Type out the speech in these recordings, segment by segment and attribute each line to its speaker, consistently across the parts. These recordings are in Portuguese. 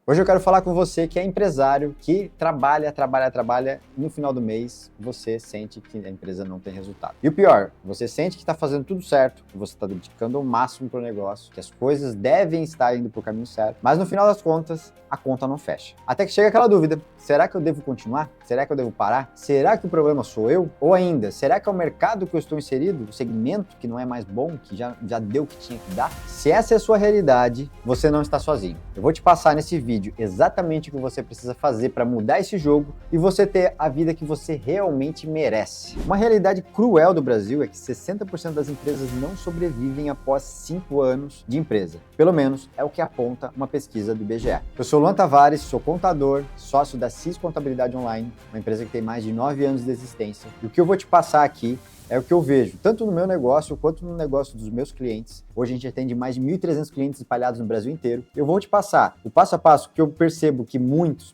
Speaker 1: Hoje eu quero falar com você que é empresário, que trabalha, no final do mês você sente que a empresa não tem resultado. E o pior, você sente que está fazendo tudo certo, que você está dedicando o máximo para o negócio, que as coisas devem estar indo para o caminho certo, mas no final das contas, a conta não fecha. Até que chega aquela dúvida, será que eu devo continuar? Será que eu devo parar? Será que o problema sou eu? Ou ainda, será que é o mercado que eu estou inserido, o segmento que não é mais bom, que já deu o que tinha que dar? Se essa é a sua realidade, você não está sozinho. Eu vou te passar nesse vídeo exatamente o que você precisa fazer para mudar esse jogo e você ter a vida que você realmente merece. Uma realidade cruel do Brasil é que 60% das empresas não sobrevivem após 5 anos de empresa. Pelo menos é o que aponta uma pesquisa do IBGE. Eu sou Luan Tavares, sou contador, sócio da CIS Contabilidade Online, uma empresa que tem mais de 9 anos de existência. E o que eu vou te passar aqui é o que eu vejo, tanto no meu negócio quanto no negócio dos meus clientes. Hoje a gente atende mais de 1.300 clientes espalhados no Brasil inteiro. Eu vou te passar o passo a passo que eu percebo que muitos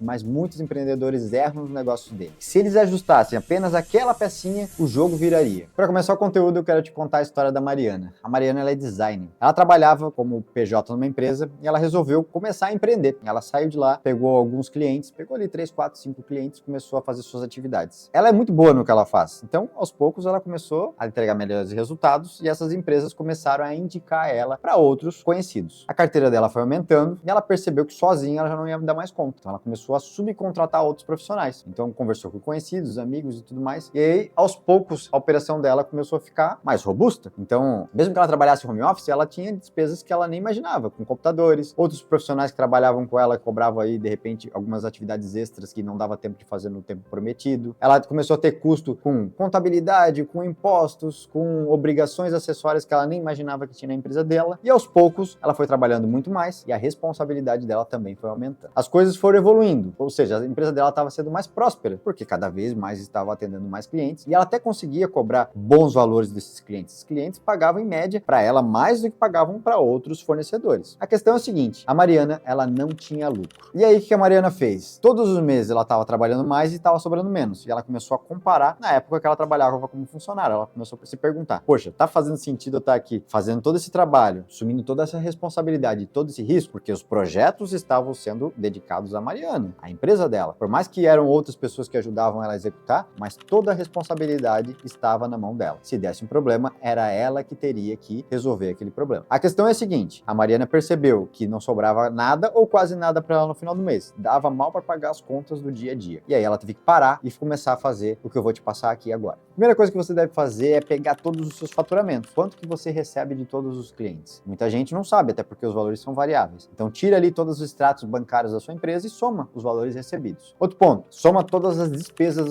Speaker 1: empreendedores erram nos negócios deles. Se eles ajustassem apenas aquela pecinha, o jogo viraria. Para começar o conteúdo, eu quero te contar a história da Mariana. A Mariana, ela é designer. Ela trabalhava como PJ numa empresa e ela resolveu começar a empreender. Ela saiu de lá, pegou alguns clientes, pegou ali 3, 4, 5 clientes e começou a fazer suas atividades. Ela é muito boa no que ela faz. Então, aos poucos, ela começou a entregar melhores resultados e essas empresas começaram a indicar ela para outros conhecidos. A carteira dela foi aumentando e ela percebeu que sozinha ela já não ia dar mais conta. Então ela começou a subcontratar outros profissionais. Então conversou com conhecidos, amigos e tudo mais. E aí, aos poucos, a operação dela começou a ficar mais robusta. Então, mesmo que ela trabalhasse home office, ela tinha despesas que ela nem imaginava, com computadores. Outros profissionais que trabalhavam com ela cobravam aí, de repente, algumas atividades extras que não dava tempo de fazer no tempo prometido. Ela começou a ter custo com contabilidade, com impostos, com obrigações acessórias que ela nem imaginava que tinha na empresa dela, e aos poucos ela foi trabalhando muito mais e a responsabilidade dela também foi aumentando. As coisas foram evoluindo, ou seja, a empresa dela estava sendo mais próspera, porque cada vez mais estava atendendo mais clientes, e ela até conseguia cobrar bons valores desses clientes. Os clientes pagavam em média para ela mais do que pagavam para outros fornecedores. A questão é a seguinte, a Mariana, ela não tinha lucro. E aí o que a Mariana fez? Todos os meses ela estava trabalhando mais e estava sobrando menos, e ela começou a comparar na época que ela trabalhava como funcionária. Ela começou a se perguntar, poxa, tá fazendo sentido eu estar aqui fazendo todo esse trabalho, assumindo toda essa responsabilidade, todo esse risco, porque os projetos estavam sendo dedicados a Mariana, a empresa dela. Por mais que eram outras pessoas que ajudavam ela a executar, mas toda a responsabilidade estava na mão dela. Se desse um problema, era ela que teria que resolver aquele problema. A questão é a seguinte, a Mariana percebeu que não sobrava nada ou quase nada para ela no final do mês. Dava mal para pagar as contas do dia a dia. E aí ela teve que parar e começar a fazer o que eu vou te passar aqui agora. Primeira coisa que você deve fazer é pegar todos os seus faturamentos. Quanto que você recebe de todos os clientes? Muita gente não sabe, até porque os valores são variáveis. Então tira ali todos os extratos bancários da sua empresa e soma os valores recebidos. Outro ponto, soma todas as despesas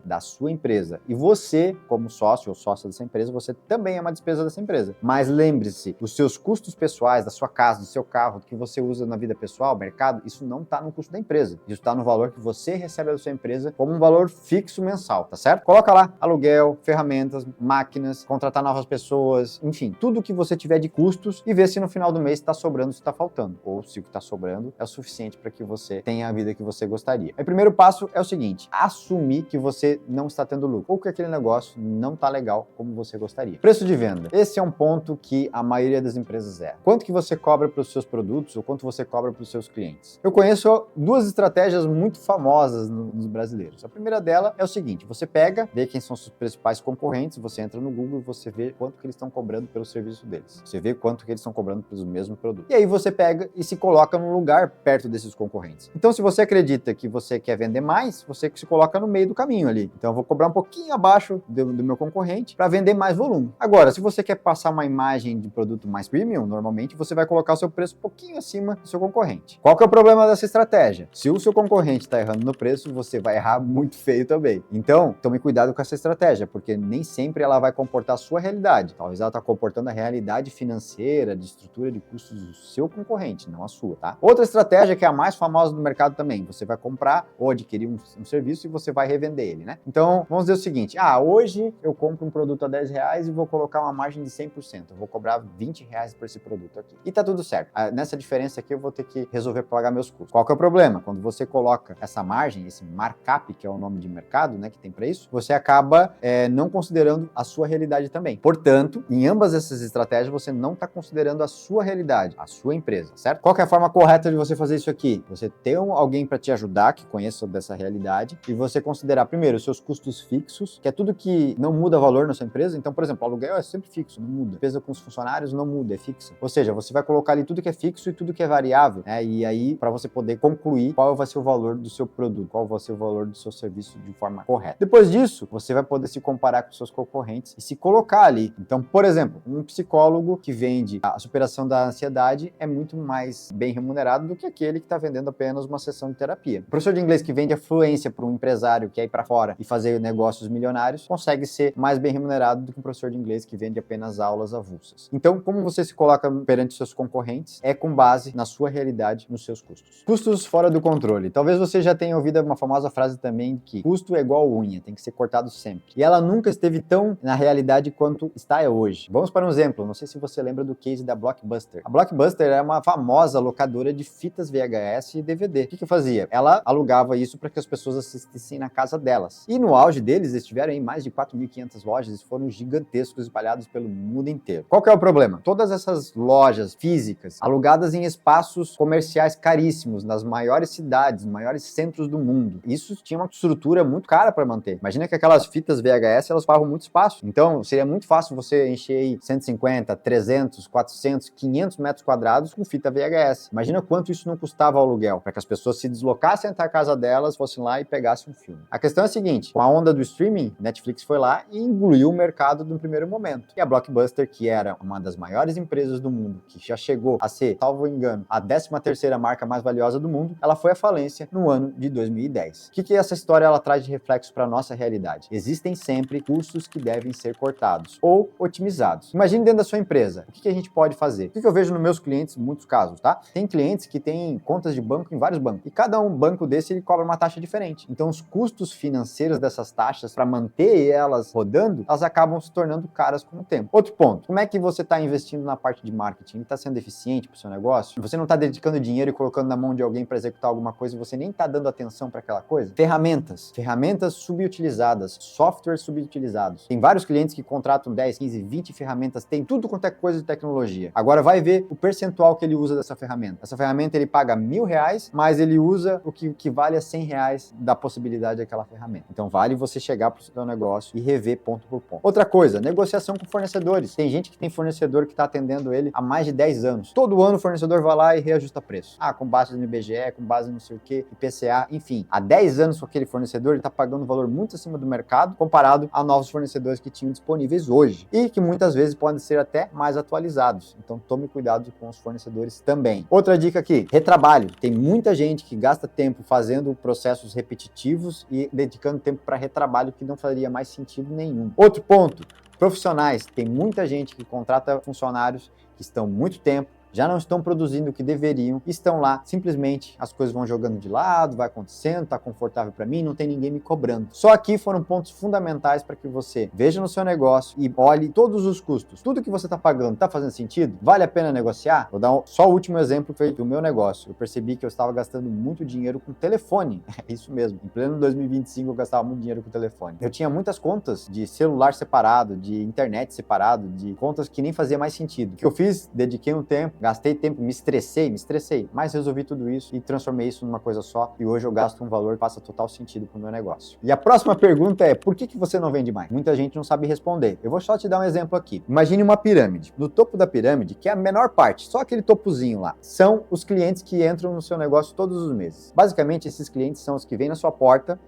Speaker 1: da sua empresa. E você, como sócio ou sócia dessa empresa, você também é uma despesa dessa empresa. Mas lembre-se, os seus custos pessoais, da sua casa, do seu carro, que você usa na vida pessoal, mercado, isso não está no custo da empresa. Isso está no valor que você recebe da sua empresa como um valor fixo mensal, tá certo? Coloca lá aluguel, ferramentas, máquinas, contratar novas pessoas, enfim, tudo que você tiver de custos e ver se no final do mês está sobrando, se está faltando, ou se o que está sobrando é o suficiente para que você tenha a vida que você gostaria. O primeiro passo é o seguinte, assumir que você não está tendo lucro, ou que aquele negócio não está legal como você gostaria. Preço de venda. Esse é um ponto que a maioria das empresas erra. Quanto que você cobra para os seus produtos, ou quanto você cobra para os seus clientes? Eu conheço duas estratégias muito famosas nos brasileiros. A primeira dela é o seguinte, você pega, vê quem são os principais concorrentes, você entra no Google e você vê quanto que eles estão cobrando pelo serviço deles. Você vê quanto que eles estão cobrando pelos mesmos produtos. E aí você pega e se coloca num lugar perto desses concorrentes. Então, se você acredita que você quer vender mais, você se coloca no meio do caminho ali. Então, eu vou cobrar um pouquinho abaixo do meu concorrente para vender mais volume. Agora, se você quer passar uma imagem de produto mais premium, normalmente você vai colocar o seu preço um pouquinho acima do seu concorrente. Qual que é o problema dessa estratégia? Se o seu concorrente está errando no preço, você vai errar muito feio também. Então, tome cuidado com essa estratégia, porque nem sempre ela vai comportar a sua realidade. Talvez ela está comportando a realidade financeira, de estrutura de custos do seu concorrente, não a sua, tá? Outra estratégia que é a mais famosa do mercado também, você vai comprar ou adquirir um serviço e você vai revender ele, né? Então, vamos dizer o seguinte, hoje eu compro um produto a R$10 e vou colocar uma margem de 100%, eu vou cobrar R$20 por esse produto aqui. E tá tudo certo. Nessa diferença aqui eu vou ter que resolver pagar meus custos. Qual que é o problema? Quando você coloca essa margem, esse markup, que é o nome de mercado, né, que tem para isso, você acaba não não considerando a sua realidade também. Portanto, em ambas essas estratégias, você não está considerando a sua realidade, a sua empresa, certo? Qual que é a forma correta de você fazer isso aqui? Você ter alguém para te ajudar, que conheça dessa realidade, e você considerar primeiro os seus custos fixos, que é tudo que não muda valor na sua empresa. Então, por exemplo, o aluguel é sempre fixo, não muda. A despesa com os funcionários não muda, é fixa. Ou seja, você vai colocar ali tudo que é fixo e tudo que é variável, né? E aí, para você poder concluir qual vai ser o valor do seu produto, qual vai ser o valor do seu serviço de forma correta. Depois disso, você vai poder se comparar com seus concorrentes e se colocar ali. Então, por exemplo, um psicólogo que vende a superação da ansiedade é muito mais bem remunerado do que aquele que está vendendo apenas uma sessão de terapia. O professor de inglês que vende a fluência para um empresário que quer ir para fora e fazer negócios milionários consegue ser mais bem remunerado do que um professor de inglês que vende apenas aulas avulsas. Então, como você se coloca perante seus concorrentes é com base na sua realidade, nos seus custos. Custos fora do controle. Talvez você já tenha ouvido uma famosa frase também que custo é igual unha, tem que ser cortado sempre. E ela nunca esteve tão na realidade quanto está hoje. Vamos para um exemplo. Não sei se você lembra do case da Blockbuster. A Blockbuster é uma famosa locadora de fitas VHS e DVD. O que fazia? Ela alugava isso para que as pessoas assistissem na casa delas. E no auge deles, eles tiveram aí mais de 4.500 lojas e foram gigantescos, espalhados pelo mundo inteiro. Qual que é o problema? Todas essas lojas físicas, alugadas em espaços comerciais caríssimos, nas maiores cidades, nos maiores centros do mundo. Isso tinha uma estrutura muito cara para manter. Imagina que aquelas fitas VHS, elas ocupavam muito espaço. Então, seria muito fácil você encher aí 150, 300, 400, 500 metros quadrados com fita VHS. Imagina quanto isso não custava ao aluguel, para que as pessoas se deslocassem até a casa delas, fossem lá e pegassem um filme. A questão é a seguinte, com a onda do streaming, Netflix foi lá e engoliu o mercado no primeiro momento. E a Blockbuster, que era uma das maiores empresas do mundo, que já chegou a ser, salvo engano, a 13ª marca mais valiosa do mundo, ela foi à falência no ano de 2010. O que essa história ela traz de reflexo para a nossa realidade? Existem sempre custos que devem ser cortados ou otimizados. Imagine dentro da sua empresa, o que a gente pode fazer? O que eu vejo nos meus clientes, em muitos casos, tá? Tem clientes que têm contas de banco em vários bancos, e cada um banco desse ele cobra uma taxa diferente. Então os custos financeiros dessas taxas, para manter elas rodando, elas acabam se tornando caras com o tempo. Outro ponto, como é que você está investindo na parte de marketing? Está sendo eficiente para o seu negócio? Você não está dedicando dinheiro e colocando na mão de alguém para executar alguma coisa e você nem está dando atenção para aquela coisa? Ferramentas subutilizadas, softwares subutilizados. Tem vários clientes que contratam 10, 15, 20 ferramentas, tem tudo quanto é coisa de tecnologia. Agora vai ver o percentual que ele usa dessa ferramenta. Essa ferramenta ele paga R$1.000, mas ele usa o que vale a R$100 da possibilidade daquela ferramenta. Então vale você chegar para o seu negócio e rever ponto por ponto. Outra coisa, negociação com fornecedores. Tem gente que tem fornecedor que está atendendo ele há mais de 10 anos. Todo ano o fornecedor vai lá e reajusta preço. Com base no IBGE, com base no sei o que, IPCA, enfim. Há 10 anos com aquele fornecedor ele está pagando um valor muito acima do mercado comparado a novos fornecedores que tinham disponíveis hoje e que muitas vezes podem ser até mais atualizados. Então tome cuidado com os fornecedores também. Outra dica aqui, retrabalho. Tem muita gente que gasta tempo fazendo processos repetitivos e dedicando tempo para retrabalho que não faria mais sentido nenhum. Outro ponto, profissionais. Tem muita gente que contrata funcionários que estão muito tempo, já não estão produzindo o que deveriam, estão lá, simplesmente as coisas vão jogando de lado, vai acontecendo, tá confortável para mim, não tem ninguém me cobrando. Só aqui foram pontos fundamentais para que você veja no seu negócio e olhe todos os custos. Tudo que você está pagando, tá fazendo sentido? Vale a pena negociar? Vou dar só o último exemplo que foi do meu negócio. Eu percebi que eu estava gastando muito dinheiro com telefone. É isso mesmo. Em pleno 2025 eu gastava muito dinheiro com telefone. Eu tinha muitas contas de celular separado, de internet separado, de contas que nem fazia mais sentido. O que eu fiz? Dediquei um tempo, gastei tempo, me estressei, mas resolvi tudo isso e transformei isso numa coisa só e hoje eu gasto um valor que faça total sentido pro meu negócio. E a próxima pergunta é, por que você não vende mais? Muita gente não sabe responder. Eu vou só te dar um exemplo aqui. Imagine uma pirâmide. No topo da pirâmide, que é a menor parte, só aquele topozinho lá, são os clientes que entram no seu negócio todos os meses. Basicamente, esses clientes são os que vêm na sua porta,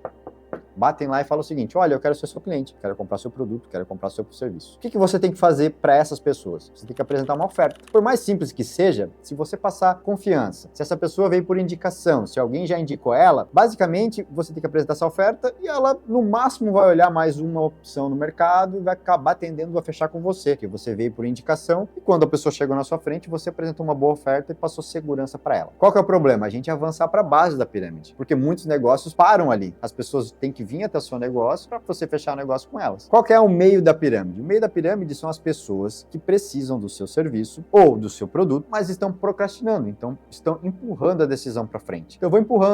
Speaker 1: batem lá e falam o seguinte, olha, eu quero ser seu cliente, quero comprar seu produto, quero comprar seu serviço. O que você tem que fazer para essas pessoas? Você tem que apresentar uma oferta. Por mais simples que seja, se você passar confiança, se essa pessoa veio por indicação, se alguém já indicou ela, basicamente você tem que apresentar essa oferta e ela no máximo vai olhar mais uma opção no mercado e vai acabar tendendo a fechar com você, porque você veio por indicação e quando a pessoa chegou na sua frente, você apresentou uma boa oferta e passou segurança para ela. Qual que é o problema? A gente avançar para a base da pirâmide, porque muitos negócios param ali. As pessoas têm que vir até o seu negócio para você fechar o negócio com elas. Qual que é o meio da pirâmide? O meio da pirâmide são as pessoas que precisam do seu serviço ou do seu produto, mas estão procrastinando, então estão empurrando a decisão para frente. Então eu vou empurrando.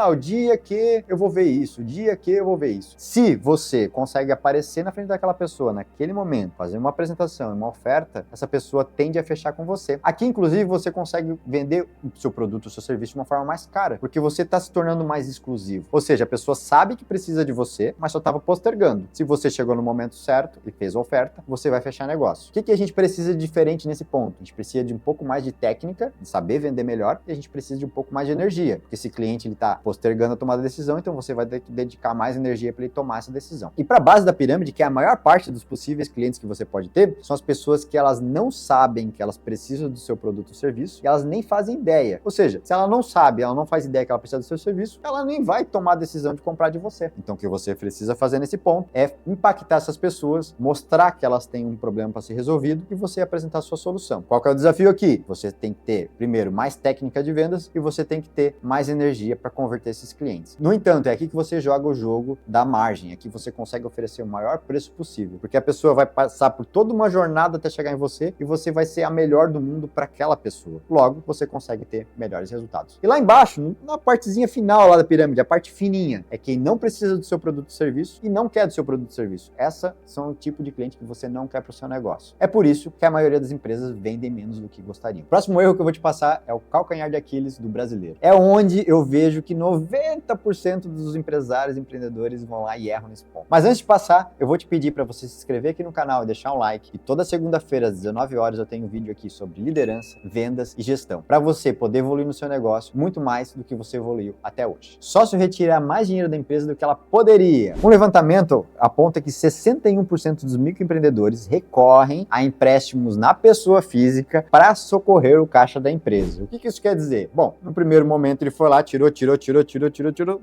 Speaker 1: O dia que eu vou ver isso, o dia que eu vou ver isso. Se você consegue aparecer na frente daquela pessoa naquele momento, fazer uma apresentação, uma oferta, essa pessoa tende a fechar com você. Aqui, inclusive, você consegue vender o seu produto, o seu serviço de uma forma mais cara, porque você está se tornando mais exclusivo. Ou seja, a pessoa sabe que precisa de você, mas só estava postergando. Se você chegou no momento certo e fez a oferta, você vai fechar negócio. O que a gente precisa de diferente nesse ponto? A gente precisa de um pouco mais de técnica, de saber vender melhor, e a gente precisa de um pouco mais de energia, porque esse cliente está postergando a tomada da decisão, então você vai ter que dedicar mais energia para ele tomar essa decisão. E para a base da pirâmide, que é a maior parte dos possíveis clientes que você pode ter, são as pessoas que elas não sabem que elas precisam do seu produto ou serviço, e elas nem fazem ideia. Ou seja, se ela não sabe, ela não faz ideia que ela precisa do seu serviço, ela nem vai tomar a decisão de comprar de você. Então o que você precisa fazer nesse ponto é impactar essas pessoas, mostrar que elas têm um problema para ser resolvido e você apresentar a sua solução. Qual que é o desafio aqui? Você tem que ter, primeiro, mais técnica de vendas e você tem que ter mais energia para converter esses clientes. No entanto, é aqui que você joga o jogo da margem, aqui você consegue oferecer o maior preço possível, porque a pessoa vai passar por toda uma jornada até chegar em você e você vai ser a melhor do mundo para aquela pessoa. Logo, você consegue ter melhores resultados. E lá embaixo, na partezinha final lá da pirâmide, a parte fininha, é quem não precisa do seu produto ou serviço e não quer do seu produto ou serviço. Essa são o tipo de cliente que você não quer para o seu negócio. É por isso que a maioria das empresas vendem menos do que gostariam. O próximo erro que eu vou te passar é o calcanhar de Aquiles do brasileiro. É onde eu vejo que 90% dos empresários e empreendedores vão lá e erram nesse ponto. Mas antes de passar, eu vou te pedir para você se inscrever aqui no canal e deixar um like. E toda segunda-feira às 19 horas eu tenho um vídeo aqui sobre liderança, vendas e gestão, para você poder evoluir no seu negócio muito mais do que você evoluiu até hoje. Sócio retira mais dinheiro da empresa do que ela poderia. Um levantamento aponta que 61% dos microempreendedores recorrem a empréstimos na pessoa física para socorrer o caixa da empresa. O que isso quer dizer? Bom, no primeiro momento ele foi lá, tirou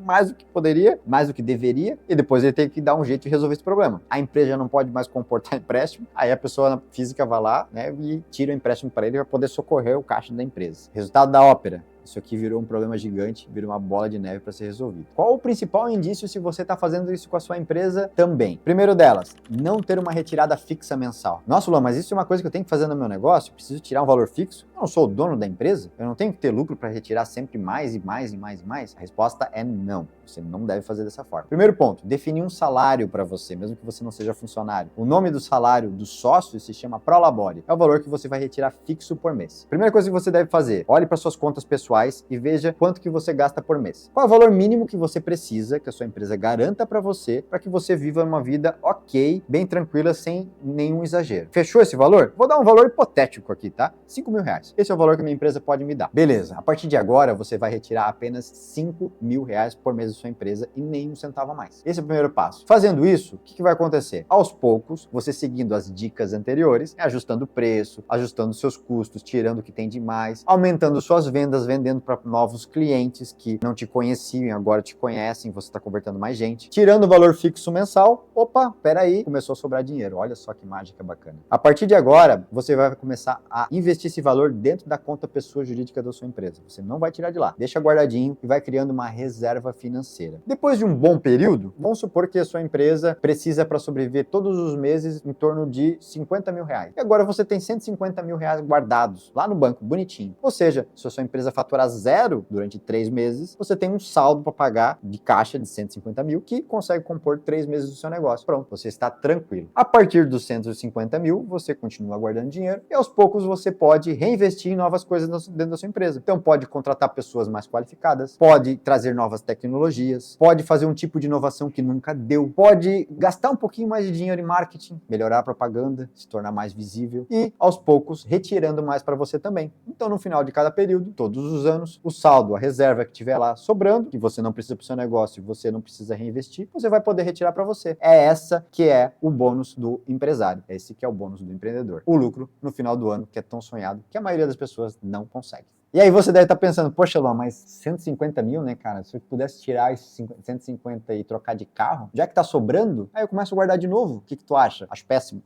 Speaker 1: mais do que poderia, mais do que deveria, e depois ele teve que dar um jeito de resolver esse problema. A empresa já não pode mais comportar empréstimo, aí a pessoa física vai lá, né, e tira o empréstimo para ele para poder socorrer o caixa da empresa. Resultado da ópera. Isso aqui virou um problema gigante, virou uma bola de neve para ser resolvido. Qual o principal indício se você está fazendo isso com a sua empresa também? Primeiro delas, não ter uma retirada fixa mensal. Nossa, Luan, mas isso é uma coisa que eu tenho que fazer no meu negócio? Eu preciso tirar um valor fixo? Eu não sou o dono da empresa? Eu não tenho que ter lucro para retirar sempre mais e mais e mais e mais? A resposta é não. Você não deve fazer dessa forma. Primeiro ponto, definir um salário para você, mesmo que você não seja funcionário. O nome do salário do sócio se chama Prolabore. É o valor que você vai retirar fixo por mês. Primeira coisa que você deve fazer, olhe para suas contas pessoais e veja quanto que você gasta por mês. Qual é o valor mínimo que você precisa, que a sua empresa garanta para você que você viva uma vida ok, bem tranquila, sem nenhum exagero. Fechou esse valor? Vou dar um valor hipotético aqui, tá? R$5.000. Esse é o valor que a minha empresa pode me dar. Beleza, a partir de agora você vai retirar apenas R$5.000 por mês da sua empresa e nem um centavo a mais. Esse é o primeiro passo. Fazendo isso, o que vai acontecer? Aos poucos, você seguindo as dicas anteriores, ajustando o preço, ajustando seus custos, tirando o que tem de mais, aumentando suas vendas, vendendo para novos clientes que não te conheciam e agora te conhecem, você está convertendo mais gente. Tirando o valor fixo mensal, opa, peraí, começou a sobrar dinheiro. Olha só que mágica bacana. A partir de agora, você vai começar a investir esse valor dentro da conta pessoa jurídica da sua empresa. Você não vai tirar de lá. Deixa guardadinho e vai criando uma reserva financeira. Depois de um bom período, vamos supor que a sua empresa precisa para sobreviver todos os meses em torno de R$50.000. E agora você tem R$150.000 guardados lá no banco, bonitinho. Ou seja, se a sua empresa faturar zero durante 3 meses, você tem um saldo para pagar de caixa de 150 mil que consegue compor 3 meses do seu negócio. Pronto, você está tranquilo. A partir dos 150 mil, você continua guardando dinheiro e aos poucos você pode reinvestir em novas coisas dentro da sua empresa. Então pode contratar pessoas mais qualificadas, pode trazer novas tecnologias, pode fazer um tipo de inovação que nunca deu, pode gastar um pouquinho mais de dinheiro em marketing, melhorar a propaganda, se tornar mais visível e aos poucos retirando mais para você também. Então no final de cada período, todos os anos, o saldo, a reserva que tiver lá sobrando, que você não precisa para o seu negócio e você não precisa reinvestir, você vai poder retirar para você. É essa que é o bônus do empresário. É esse que é o bônus do empreendedor. O lucro no final do ano, que é tão sonhado, que a maioria das pessoas não consegue. E aí você deve estar pensando, poxa, Luan, mas 150 mil, né, cara? Se eu pudesse tirar esses 150 e trocar de carro, já que tá sobrando, aí eu começo a guardar de novo. O que tu acha? Acho péssimo.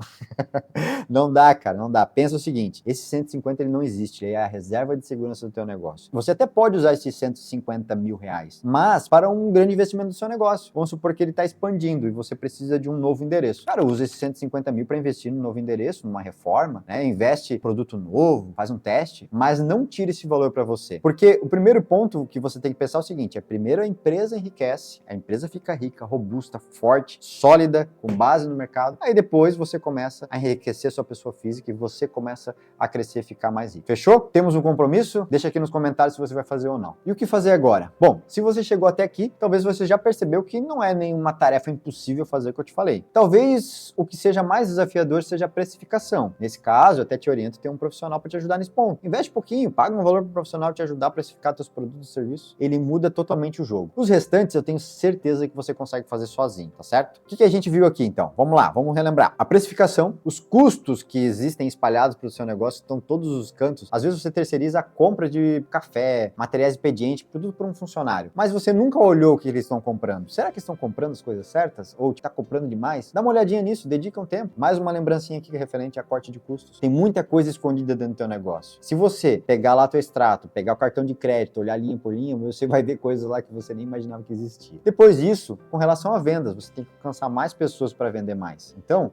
Speaker 1: Não dá, cara, não dá. Pensa o seguinte, esse 150 ele não existe, ele é a reserva de segurança do teu negócio. Você até pode usar esses 150 mil reais, mas para um grande investimento do seu negócio. Vamos supor que ele está expandindo e você precisa de um novo endereço. Cara, usa esses 150 mil para investir no novo endereço, numa reforma, né? Investe em produto novo, faz um teste, mas não tire esse valor para você. Porque o primeiro ponto que você tem que pensar é o seguinte, primeiro a empresa enriquece, a empresa fica rica, robusta, forte, sólida, com base no mercado, aí depois você começa a enriquecer sua pessoa física e você começa a crescer e ficar mais rico. Fechou? Temos um compromisso? Deixa aqui nos comentários se você vai fazer ou não. E o que fazer agora? Bom, se você chegou até aqui, talvez você já percebeu que não é nenhuma tarefa impossível fazer o que eu te falei. Talvez o que seja mais desafiador seja a precificação. Nesse caso, eu até te oriento a ter um profissional para te ajudar nesse ponto. Investe um pouquinho, paga um valor para o profissional te ajudar a precificar seus produtos e serviços. Ele muda totalmente o jogo. Os restantes eu tenho certeza que você consegue fazer sozinho, tá certo? O que a gente viu aqui então? Vamos lá, vamos relembrar. A precificação, os custos que existem espalhados pelo seu negócio estão todos os cantos. Às vezes você terceiriza a compra de café, materiais expedientes, tudo por um funcionário. Mas você nunca olhou o que eles estão comprando. Será que estão comprando as coisas certas? Ou está comprando demais? Dá uma olhadinha nisso, dedica um tempo. Mais uma lembrancinha aqui referente a corte de custos. Tem muita coisa escondida dentro do teu negócio. Se você pegar lá teu extrato, pegar o cartão de crédito, olhar linha por linha, você vai ver coisas lá que você nem imaginava que existia. Depois disso, com relação a vendas, você tem que alcançar mais pessoas para vender mais. Então,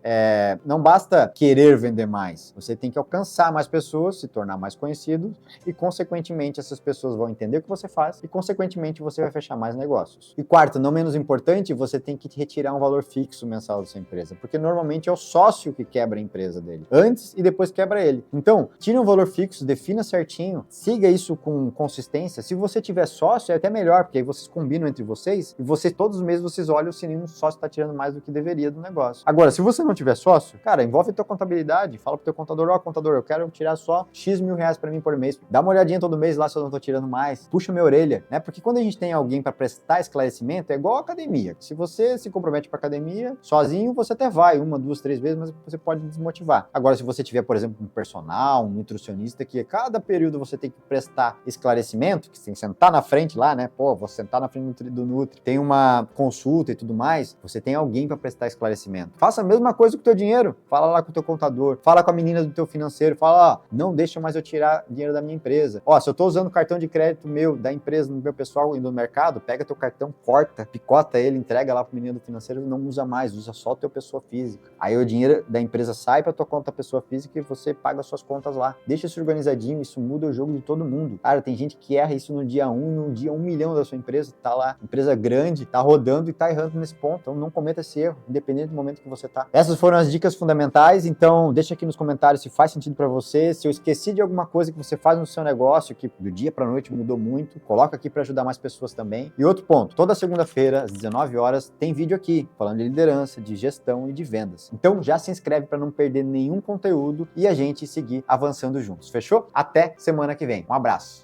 Speaker 1: não basta querer vender mais, você tem que alcançar mais pessoas, se tornar mais conhecido e, consequentemente, essas pessoas vão entender o que você faz e, consequentemente, você vai fechar mais negócios. E quarto, não menos importante, você tem que retirar um valor fixo mensal da sua empresa, porque normalmente é o sócio que quebra a empresa dele, antes e depois quebra ele. Então, tire um valor fixo, defina certinho, siga isso com consistência. Se você tiver sócio, é até melhor, porque aí vocês combinam entre vocês e todos os meses vocês olham se nenhum sócio está tirando mais do que deveria do negócio. Agora, se você não tiver sócio, cara, envolve a tua contabilidade, fala pro teu contador, contador, eu quero tirar só X mil reais para mim por mês. Dá uma olhadinha todo mês lá se eu não tô tirando mais. Puxa minha orelha, né? Porque quando a gente tem alguém para prestar esclarecimento, é igual a academia. Se você se compromete para academia, sozinho você até vai 1, 2, 3 vezes, mas você pode desmotivar. Agora, se você tiver, por exemplo, um personal, um nutricionista, que a cada período você tem que prestar esclarecimento, que você tem que sentar na frente lá, né? Pô, vou sentar na frente do Nutri, tem uma consulta e tudo mais, você tem alguém para prestar esclarecimento. Faça a mesma coisa com o teu dinheiro. Fala lá com o teu contador, fala com a menina do teu financeiro, fala, não deixa mais eu tirar dinheiro da minha empresa. Se eu tô usando o cartão de crédito meu, da empresa, no meu pessoal e no mercado, pega teu cartão, corta, picota ele, entrega lá pro menino do financeiro e não usa mais, usa só o teu pessoa física. Aí o dinheiro da empresa sai pra tua conta pessoa física e você paga as suas contas lá. Deixa isso organizadinho, isso muda o jogo de todo mundo. Cara, tem gente que erra isso no dia 1, no dia 1 milhão da sua empresa, tá lá, empresa grande, tá rodando e tá errando nesse ponto. Então não cometa esse erro, independente do momento que você tá. Essas foram as dicas fundamentais, então deixa aqui nos comentários se faz sentido para você, se eu esqueci de alguma coisa que você faz no seu negócio, que do dia para noite mudou muito, coloca aqui para ajudar mais pessoas também. E outro ponto, toda segunda-feira, às 19 horas, tem vídeo aqui, falando de liderança, de gestão e de vendas. Então já se inscreve para não perder nenhum conteúdo e a gente seguir avançando juntos, fechou? Até semana que vem. Um abraço!